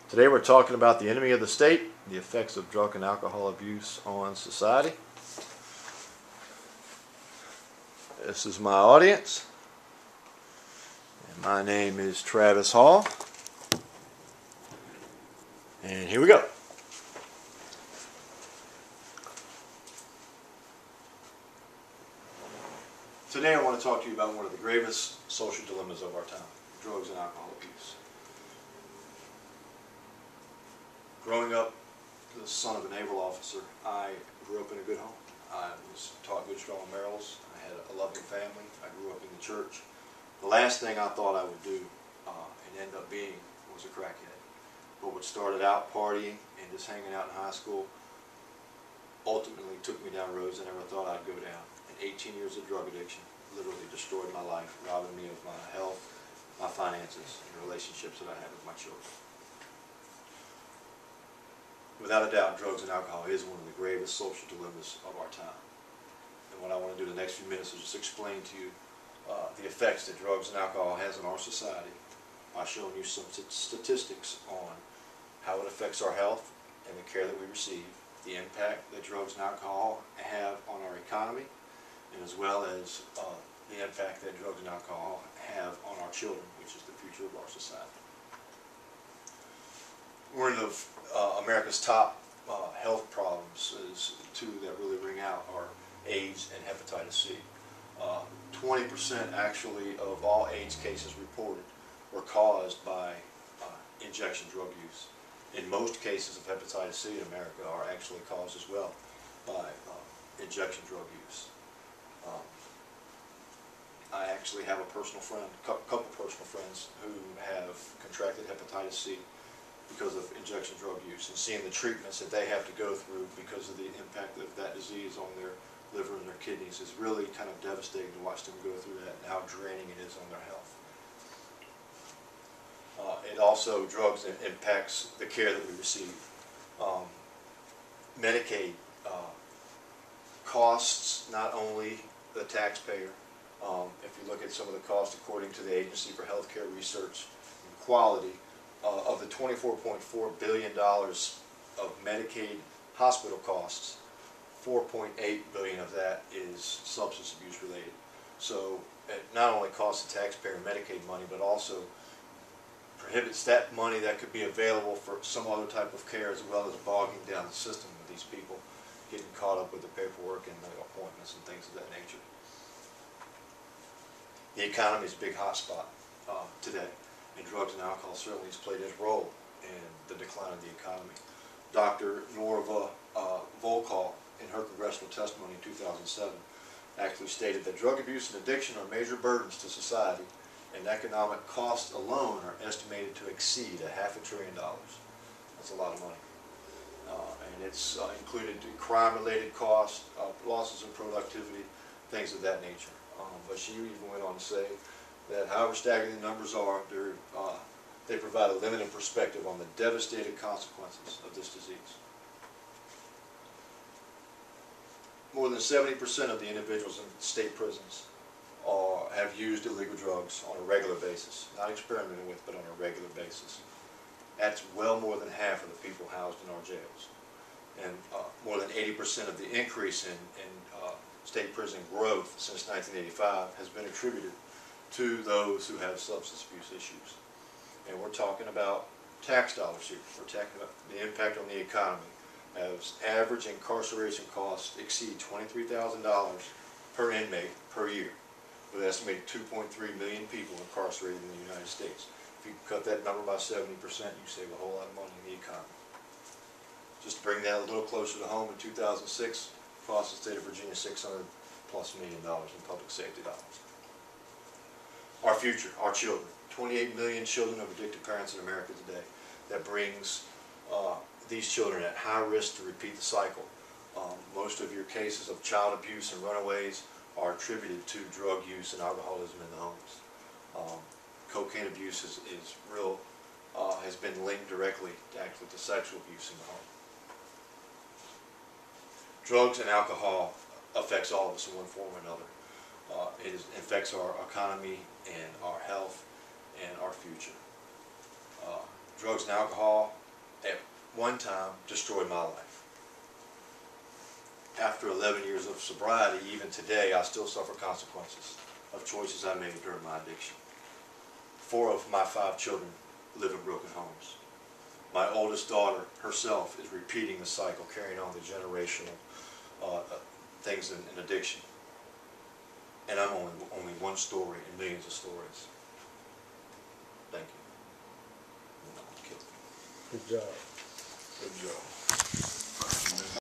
Today we're talking about the enemy of the state, the effects of drug and alcohol abuse on society. This is my audience, and my name is Travis Hall, and here we go. Today I want to talk to you about one of the gravest social dilemmas of our time, drugs and alcohol abuse. Growing up the son of a naval officer, I grew up in a good home. I was taught good, strong morals. I had a loving family. I grew up in the church. The last thing I thought I would do and end up being was a crackhead. But what started out partying and just hanging out in high school ultimately took me down roads I never thought I'd go down. And 18 years of drug addiction literally destroyed my life, robbing me of my health, my finances, and the relationships that I had with my children. Without a doubt, drugs and alcohol is one of the gravest social dilemmas of our time. And what I want to do the next few minutes is just explain to you the effects that drugs and alcohol has on our society by showing you some statistics on how it affects our health and the care that we receive, the impact that drugs and alcohol have on our economy, and as well as the impact that drugs and alcohol have on our children, which is the future of our society. One of America's top health problems is two that really ring out are AIDS and hepatitis C. 20% actually of all AIDS cases reported were caused by injection drug use. In most cases of hepatitis C in America are actually caused as well by injection drug use. I actually have a personal friend, couple personal friends who have contracted hepatitis C because of injection drug use, and seeing the treatments that they have to go through because of the impact of that disease on their liver and their kidneys is really kind of devastating to watch them go through that and how draining it is on their health. It also, drugs impacts the care that we receive. Medicaid costs not only the taxpayer. If you look at some of the costs according to the Agency for Healthcare Research and Quality, of the $24.4 billion of Medicaid hospital costs, $4.8 billion of that is substance abuse related. So it not only costs the taxpayer Medicaid money, but also prohibits that money that could be available for some other type of care, as well as bogging down the system with these people getting caught up with the paperwork and the appointments and things of that nature. The economy is a big hotspot today, and drugs and alcohol certainly has played its role in the decline of the economy. Dr. Norva Volkov, in her congressional testimony in 2007, actually stated that drug abuse and addiction are major burdens to society, and economic costs alone are estimated to exceed $500 billion. That's a lot of money. And it's included crime-related costs, losses in productivity, things of that nature. But she even went on to say that however staggering the numbers are, they provide a limited perspective on the devastating consequences of this disease. More than 70% of the individuals in state prisons have used illegal drugs on a regular basis, not experimented with, but on a regular basis. That's well more than half of the people housed in our jails. And more than 80% of the increase in state prison growth since 1985 has been attributed to those who have substance abuse issues. And we're talking about tax dollars here. We're talking about the impact on the economy, as average incarceration costs exceed $23,000 per inmate per year, with an estimated 2.3 million people incarcerated in the United States. If you cut that number by 70%, you save a whole lot of money in the economy. Just to bring that a little closer to home, in 2006, cost the state of Virginia $600+ million in public safety dollars. Our future, our children, 28 million children of addicted parents in America today. That brings these children at high risk to repeat the cycle. Most of your cases of child abuse and runaways are attributed to drug use and alcoholism in the homes. Cocaine abuse has been linked directly actually to sexual abuse in the home. Drugs and alcohol affects all of us in one form or another. It affects our economy and our health and our future. drugs and alcohol at one time destroyed my life. After 11 years of sobriety, even today, I still suffer consequences of choices I made during my addiction. 4 of my 5 children live in broken homes. My oldest daughter herself is repeating the cycle, carrying on the generational things in addiction. And I'm only one story in millions of stories. Thank you. Good job. Good job.